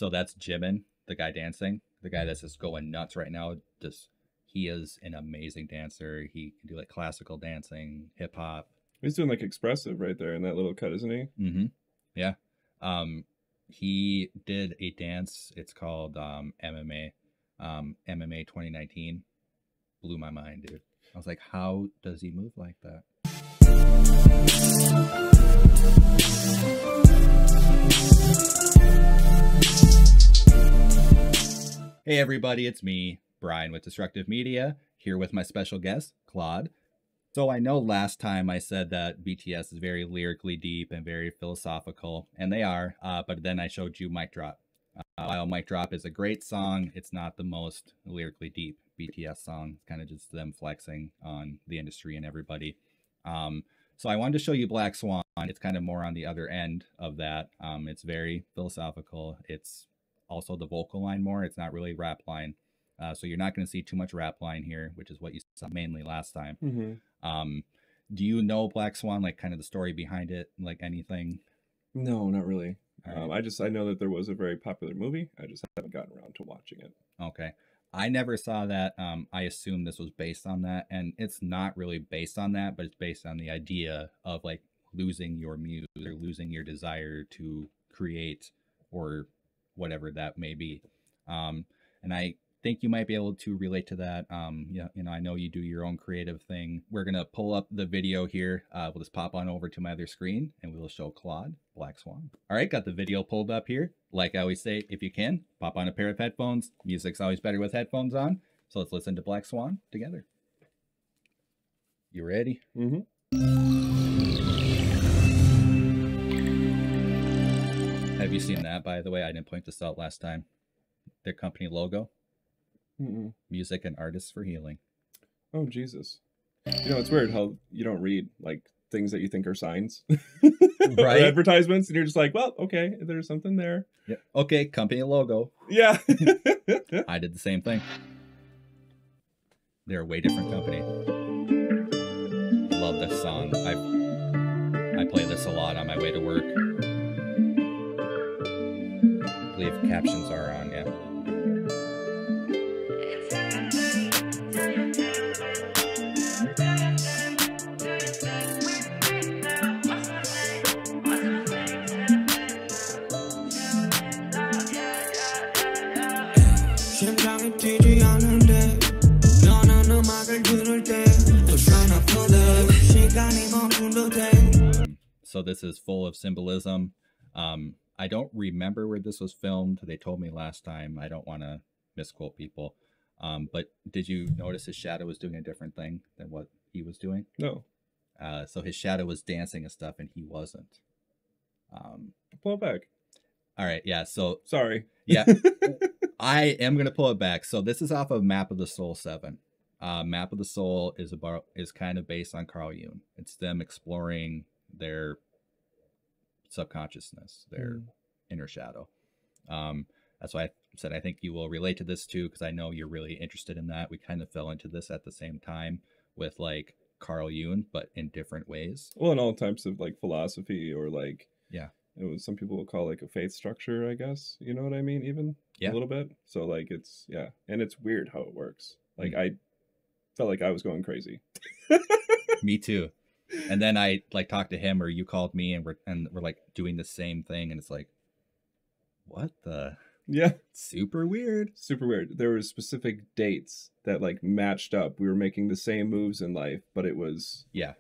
So that's Jimin, the guy dancing, the guy that's just going nuts right now. He is an amazing dancer. He can do like classical dancing, hip hop. He's doing like expressive right there in that little cut, isn't he? Mm-hmm. Yeah. He did a dance. It's called MMA 2019. Blew my mind, dude. I was like, how does he move like that? Hey everybody, it's me, Brian with Destructive Media, here with my special guest, Claude. So I know last time I said that BTS is very lyrically deep and very philosophical, and they are, but then I showed you Mic Drop. While Mic Drop is a great song, it's not the most lyrically deep BTS song. It's kind of just them flexing on the industry and everybody. So I wanted to show you Black Swan. It's kind of more on the other end of that. It's very philosophical. It's also the vocal line more. It's not really rap line. So you're not going to see too much rap line here, which is what you saw mainly last time. Mm-hmm. Do you know Black Swan, like kind of the story behind it, like anything? No, not really. Right. I know that there was a very popular movie. I just haven't gotten around to watching it. Okay. I never saw that. I assume this was based on that, and it's not really based on that, but it's based on the idea of like losing your muse or losing your desire to create or whatever that may be. And I think you might be able to relate to that. Yeah, you know, I know you do your own creative thing. We're going to pull up the video here. We'll just pop on over to my other screen and we'll show Claude, Black Swan. All right, got the video pulled up here. Like I always say, if you can, pop on a pair of headphones. Music's always better with headphones on. So let's listen to Black Swan together. You ready? Mm-hmm. Have you seen that, by the way? I didn't point this out last time. Their company logo. Mm-mm. Music and artists for healing. Oh, Jesus. You know, it's weird how you don't read like things that you think are signs. Right? Or advertisements, and you're just like, well, okay, there's something there. Yeah. Okay, company logo. Yeah. I did the same thing. They're a way different company. Love this song. I play this a lot on my way to work. I believe captions are on, yeah. So this is full of symbolism. I don't remember where this was filmed. They told me last time. I don't want to misquote people. But did you notice his shadow was doing a different thing than what he was doing? No. So his shadow was dancing and stuff, and he wasn't. Pull it back. All right. Yeah. So sorry. Yeah, I am going to pull it back. So this is off of Map of the Soul 7. Map of the Soul is kind of based on Carl Jung. It's them exploring their subconsciousness, their inner shadow. That's why I said I think you will relate to this too, because I know you're really interested in that. We kind of fell into this at the same time with like Carl Jung, but in different ways. Well, in all types of like philosophy or like, yeah, it was, some people will call like a faith structure, I guess. You know what I mean? Even yeah, a little bit. So like it's, yeah, and it's weird how it works. Like I felt like I was going crazy. Me too. And then I like talked to him, or you called me, and we're like doing the same thing, and it's like, what the? Yeah, super weird. Super weird. There were specific dates that like matched up. We were making the same moves in life, but it was, yeah,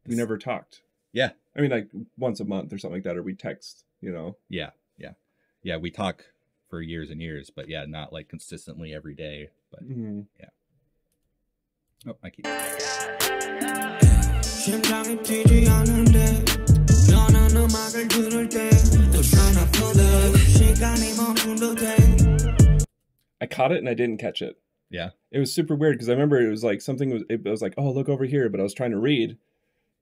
we never talked. Yeah, I mean like once a month or something like that, or we text. You know. Yeah, yeah, yeah. We talk for years and years, but yeah, not like consistently every day. But yeah. Oh, I keep. I caught it and I didn't catch it. Yeah. It was super weird because I remember it was like something it was like, oh, look over here, but I was trying to read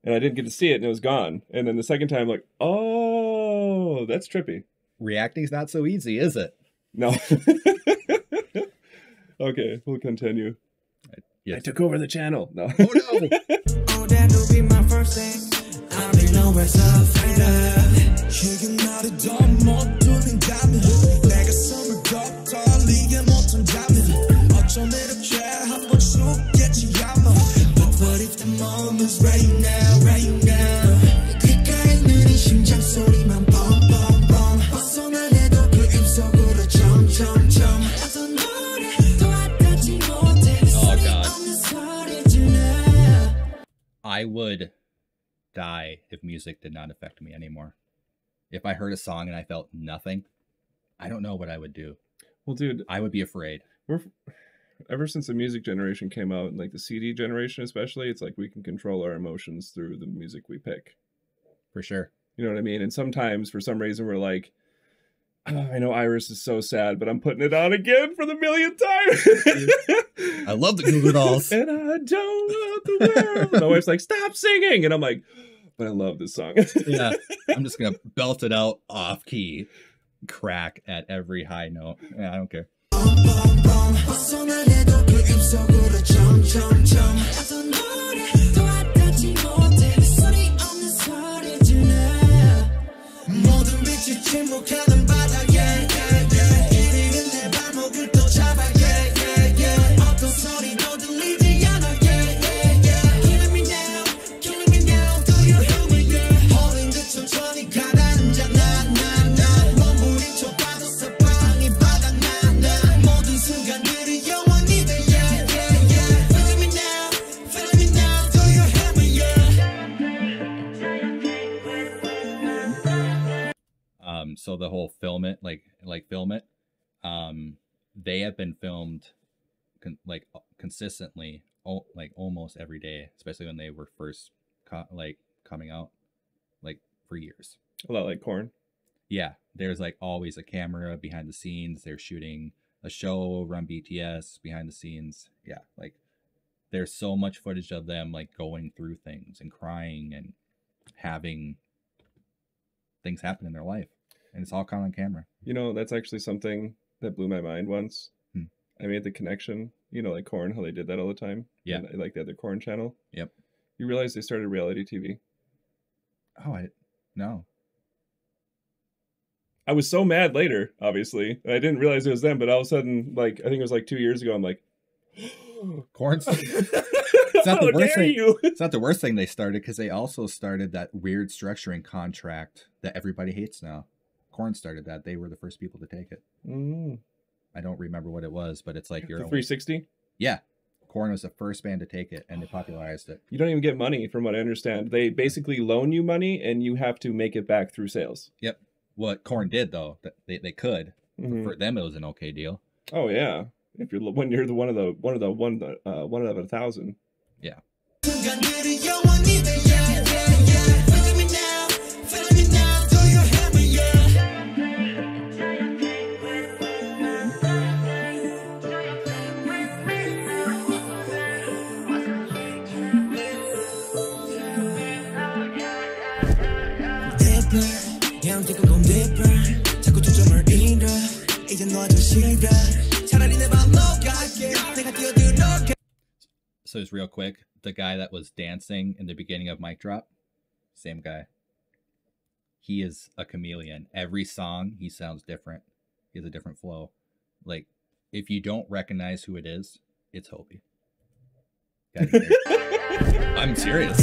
and I didn't get to see it and it was gone. And then the second time, like, oh, that's trippy. Reacting's not so easy, is it? No. Okay, we'll continue. Yes. I took over the channel. No. Oh no. Oh, that will be my first thing. I'll be nowhere so afraid of. I would die if music did not affect me anymore. If I heard a song and I felt nothing, I don't know what I would do. Well, dude, I would be afraid. Ever since the music generation came out, like the CD generation especially, it's like we can control our emotions through the music we pick. For sure. You know what I mean? And sometimes, for some reason, we're like, oh, I know Iris is so sad, but I'm putting it on again for the millionth time. I love the Goo Goo Dolls. And I don't want the world. My wife's like, stop singing. And I'm like, but I love this song. Yeah. I'm just going to belt it out off key, crack at every high note. Yeah, I don't care. So the whole film it, they have been filmed consistently, like almost every day, especially when they were first coming out, like for years. A lot like Korn. Yeah, there's like always a camera behind the scenes. They're shooting a show around BTS behind the scenes. Yeah, like there's so much footage of them like going through things and crying and having things happen in their life. And it's all caught on camera. You know, that's actually something that blew my mind once. Hmm. I made the connection, you know, like Korn, how they did that all the time. Yeah. And, like the other Korn channel. Yep. You realize they started reality TV? Oh, no. I was so mad later, obviously. I didn't realize it was them, but all of a sudden, like, I think it was like 2 years ago, I'm like, Korn's... It's not the worst thing. You? It's not the worst thing they started, because they also started that weird structuring contract that everybody hates now. Korn started that. They were the first people to take it. Mm. I don't remember what it was, but it's like your 360. Yeah, Korn was the first band to take it, and they popularized it. You don't even get money, from what I understand. They basically loan you money, and you have to make it back through sales. Yep. What Korn did, though, they could. Mm-hmm. For them, it was an okay deal. Oh yeah, if you're one of the 1,000. Yeah. So just real quick, the guy that was dancing in the beginning of Mic Drop, same guy. He is a chameleon. Every song, he sounds different. He has a different flow. Like, if you don't recognize who it is, it's Hobie. I'm serious.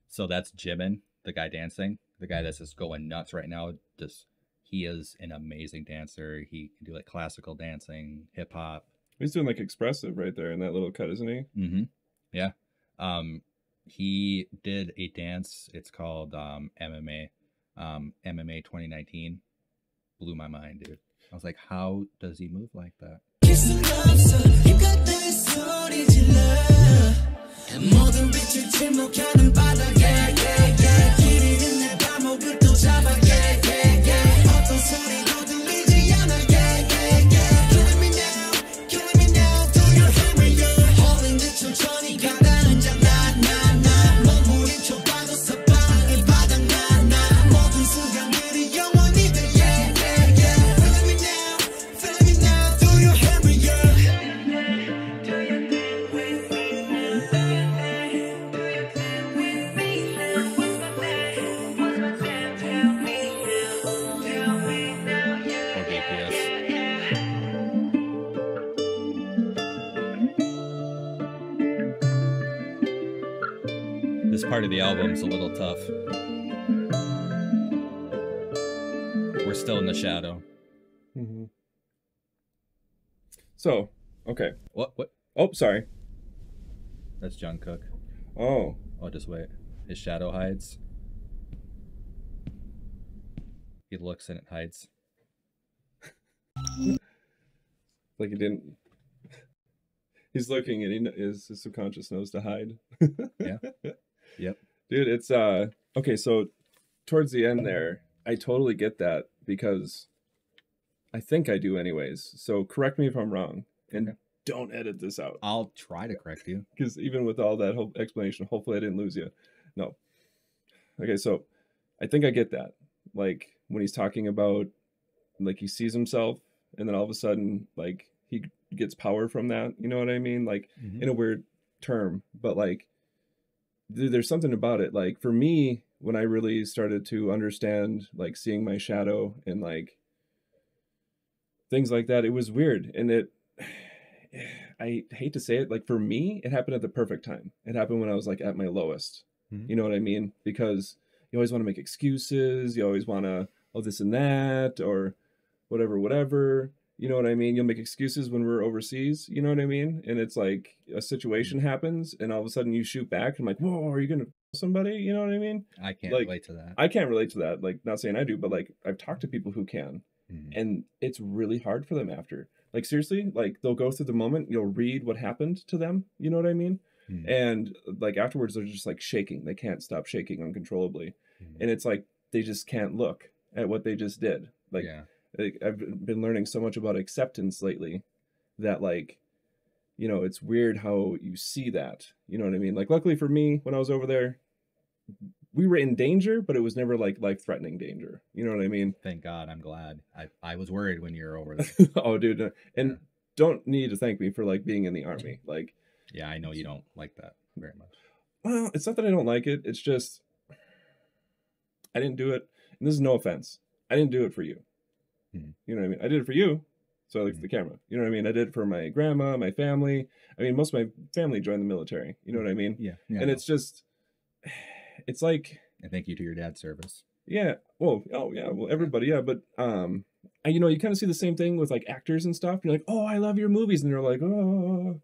So that's Jimin, the guy dancing, the guy that's just going nuts right now. He is an amazing dancer. He can do like classical dancing, hip hop. He's doing like expressive right there in that little cut, isn't he? Mm-hmm. Yeah. He did a dance. It's called MMA. MMA 2019. Blew my mind, dude. I was like, how does he move like that? This part of the album's a little tough. We're still in the shadow. Mm-hmm. So, okay. What? Oh, sorry. That's Jungkook. Oh. Oh, just wait. His shadow hides. He looks and it hides. Like he didn't. He's looking and his subconscious knows to hide. Yeah. Yep. Dude, it's okay, so towards the end there, I totally get that because I think I do anyways. So correct me if I'm wrong and don't edit this out. I'll try to correct you. Because even with all that whole explanation, hopefully I didn't lose you. No. Okay, so I think I get that. Like when he's talking about like he sees himself and then all of a sudden like he gets power from that, you know what I mean? Like in a weird term, but like there's something about it. Like for me, when I really started to understand like seeing my shadow and like things like that, it was weird. And I hate to say it, like for me, it happened at the perfect time. It happened when I was like at my lowest. You know what I mean? Because you always want to make excuses. You always want to, oh, this and that, or whatever. You know what I mean? You'll make excuses when we're overseas. You know what I mean? And it's like a situation happens and all of a sudden you shoot back. I'm like, whoa, are you going to kill somebody? You know what I mean? I can't like, relate to that. I can't relate to that. Like, not saying I do, but like I've talked to people who can. And it's really hard for them after. Like, seriously, like they'll go through the moment, you'll read what happened to them. You know what I mean? And like afterwards, they're just like shaking. They can't stop shaking uncontrollably. And it's like they just can't look at what they just did. Like, I've been learning so much about acceptance lately that like, you know, it's weird how you see that. You know what I mean? Like, luckily for me, when I was over there, we were in danger, but it was never like life-threatening danger. You know what I mean? Thank God. I'm glad. I was worried when you were over there. Oh, dude. And don't need to thank me for like being in the army. Like, yeah, I know you don't like that very much. Well, it's not that I don't like it. It's just, I didn't do it. And this is no offense. I didn't do it for you. You know what I mean? I did it for you. So I looked at the camera. You know what I mean? I did it for my grandma, my family. I mean, most of my family joined the military. You know what I mean? Yeah. And it's just, it's like. And thank you to your dad's service. Yeah. Well, oh yeah. Well, everybody. Yeah. But, you know, you kind of see the same thing with like actors and stuff. You're like, oh, I love your movies. And they're like, oh,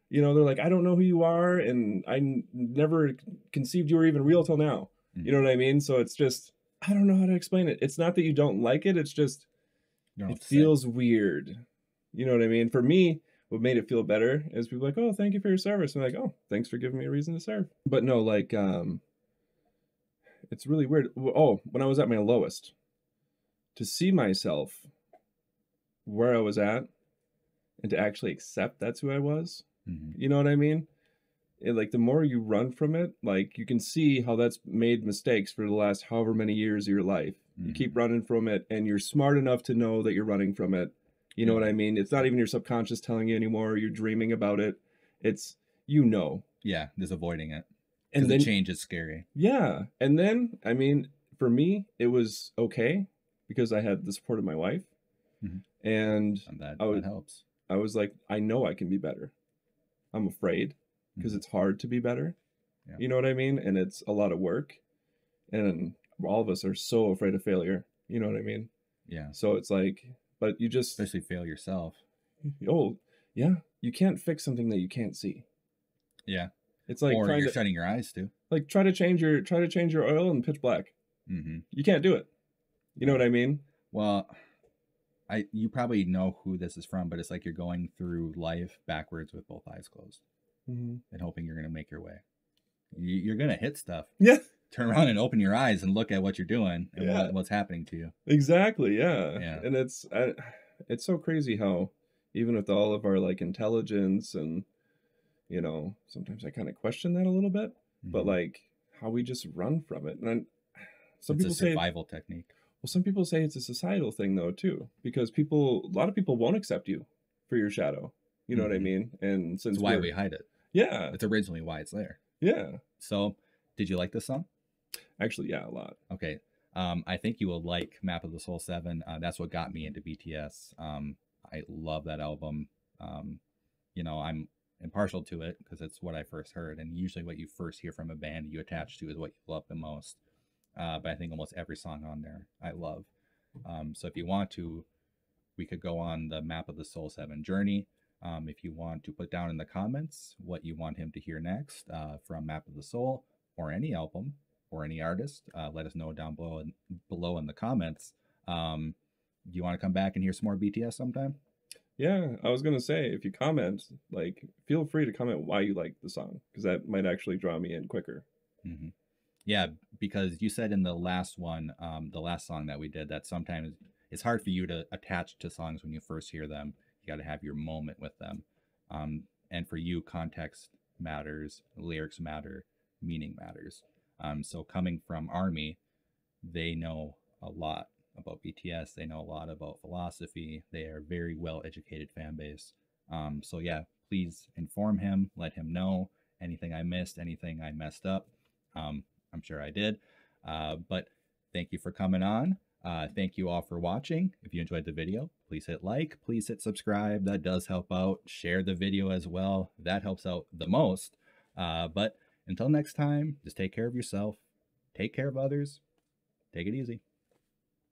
you know, they're like, I don't know who you are. And I never conceived you were even real till now. You know what I mean? So it's just, I don't know how to explain it. It's not that you don't like it. It's just, it feels weird. You know what I mean? For me, what made it feel better is people like, oh, thank you for your service. And like, oh, thanks for giving me a reason to serve. But no, like, it's really weird. Oh, when I was at my lowest, to see myself where I was at and to actually accept that's who I was, you know what I mean? Like the more you run from it, like you can see how that's made mistakes for the last however many years of your life. You keep running from it and you're smart enough to know that you're running from it. You know what I mean? It's not even your subconscious telling you anymore. You're dreaming about it. It's, you know. Yeah, just avoiding it. And then the change is scary. Yeah. And then, I mean, for me, it was okay because I had the support of my wife. And that helps. I was like, I know I can be better. I'm afraid because it's hard to be better. You know what I mean? And it's a lot of work. And all of us are so afraid of failure. You know what I mean? Yeah. So it's like, but you just... Especially fail yourself. Oh, yeah. You can't fix something that you can't see. Yeah. It's like Or trying you're to shutting your eyes too. like try to change your oil in pitch black. You can't do it. You know what I mean? Well, you probably know who this is from, but it's like you're going through life backwards with both eyes closed and hoping you're going to make your way. You're going to hit stuff. Yeah. Turn around and open your eyes and look at what you're doing and Yeah. what's happening to you. Exactly. Yeah. Yeah. And it's so crazy how even with all of our like intelligence and, you know, sometimes I kind of question that a little bit, but like how we just run from it. And some people say survival technique. Well, some people say it's a societal thing though too, because a lot of people won't accept you for your shadow. You know what I mean? And since it's why we hide it. Yeah. It's originally why it's there. Yeah. So, did you like this song? Actually, yeah, a lot. Okay. I think you will like Map of the Soul 7. That's what got me into BTS. I love that album. You know, I'm impartial to it because it's what I first heard. And usually what you first hear from a band you attach to is what you love the most. But I think almost every song on there I love. So if you want to, we could go on the Map of the Soul 7 journey. If you want to put down in the comments what you want him to hear next from Map of the Soul or any album or any artist, let us know down below in the comments. Do you want to come back and hear some more BTS sometime? Yeah, I was gonna say, if you comment, like, feel free to comment why you like the song, because that might actually draw me in quicker. Yeah, because you said in the last one, the last song that we did, that sometimes it's hard for you to attach to songs when you first hear them. You got to have your moment with them. And for you, context matters, lyrics matter, meaning matters. So coming from Army, they know a lot about BTS. They know a lot about philosophy. They are a very well-educated fan base. So yeah, please inform him, let him know anything I missed, anything I messed up. I'm sure I did. But thank you for coming on. Thank you all for watching. If you enjoyed the video, please hit like, please hit subscribe. That does help out. Share the video as well. That helps out the most. But until next time, just take care of yourself. Take care of others. Take it easy.